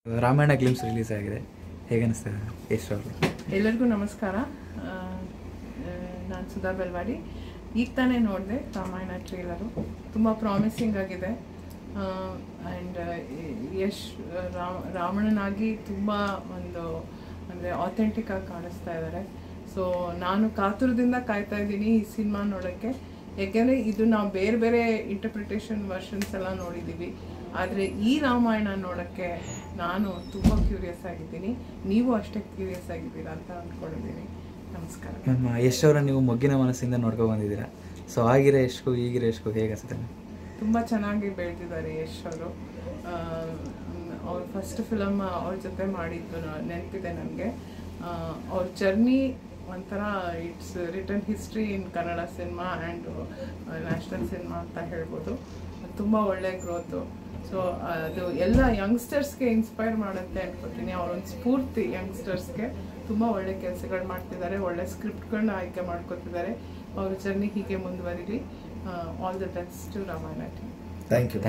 Ramayana glimpse release ಆಗಿದೆ, ಹೇಗೆ ಅನಿಸ್ತದೆ ಯಶ್ ಅವರು? ಎಲ್ಲರಿಗೂ ನಮಸ್ಕಾರ. ನಾನು ಸುಧಾ ಬೆಲ್ವಾಡಿ. ಈಗ ತಾನೇ ನೋಡಿದೆ ರಾಮಾಯಣ ಟ್ರೇಲರು. ತುಂಬ ಪ್ರಾಮಿಸಿಂಗ್ ಆಗಿದೆ. ಆ್ಯಂಡ್ ಯಶ್ ರಾವಣನಾಗಿ ತುಂಬ ಒಂದು ಅಂದರೆ ಆಥೆಂಟಿಕ್ ಆಗಿ ಕಾಣಿಸ್ತಾ ಇದ್ದಾರೆ. ಸೊ ನಾನು ಕಾತುರದಿಂದ ಕಾಯ್ತಾ ಇದ್ದೀನಿ ಈ ಸಿನಿಮಾ ನೋಡೋಕ್ಕೆ. ಯಾಕೆಂದರೆ ಇದು ನಾವು ಬೇರೆ ಬೇರೆ ಇಂಟರ್ಪ್ರಿಟೇಷನ್ ವರ್ಷನ್ಸ್ ಎಲ್ಲ ನೋಡಿದ್ದೀವಿ. ಆದರೆ ಈ ರಾಮಾಯಣ ನೋಡೋಕ್ಕೆ ನಾನು ತುಂಬ ಕ್ಯೂರಿಯಸ್ ಆಗಿದ್ದೀನಿ. ನೀವು ಅಷ್ಟೇ ಕ್ಯೂರಿಯಸ್ ಆಗಿದ್ದೀರಾ ಅಂತ ಅಂದ್ಕೊಂಡಿದ್ದೀನಿ. ನಮಸ್ಕಾರ. ನಮ್ಮ ಯಶ್ ಅವರ ನೀವು ಮೊಗ್ಗಿನ ಮನಸ್ಸಿಂದ ನೋಡ್ಕೊಂಡು ಬಂದಿದ್ದೀರಾ. ಸೊ ಆಗಿರೋ ಯಶ್ಗೂ ಈಗಿರೋ ಯಶ್ಗೂ ಹೇಗೆ ಅನಿಸುತ್ತೆ? ತುಂಬ ಚೆನ್ನಾಗಿ ಬೆಳೆದಿದ್ದಾರೆ ಯಶ್ ಅವರು. ಅವ್ರ ಫಸ್ಟ್ ಫಿಲಮ್ ಅವ್ರ ಜೊತೆ ಮಾಡಿದ್ದು ನೆನಪಿದೆ ನನಗೆ. ಅವ್ರ ಜರ್ನಿ ಒಂಥರ it's return history in Kannada cinema and national cinema ಅಂತ ಹೇಳ್ಬೋದು. ತುಂಬ ಒಳ್ಳೆ ಗ್ರೋತು. ಸೊ ಅದು ಎಲ್ಲ ಯಂಗ್ಸ್ಟರ್ಸ್ಗೆ ಇನ್ಸ್ಪೈರ್ ಮಾಡುತ್ತೆ ಅನ್ಕೋತೀನಿ. ಅವರೊಂದು ಸ್ಫೂರ್ತಿ ಯಂಗ್ಸ್ಟರ್ಸ್ಗೆ. ತುಂಬ ಒಳ್ಳೆ ಕೆಲಸಗಳು ಮಾಡ್ತಿದ್ದಾರೆ, ಒಳ್ಳೆ ಸ್ಕ್ರಿಪ್ಟ್ಗಳನ್ನ ಆಯ್ಕೆ ಮಾಡ್ಕೊತಿದ್ದಾರೆ. ಅವ್ರ ಜರ್ನಿ ಹೀಗೆ ಮುಂದುವರಿಲಿ. All the best to Ramayana team. Thank you.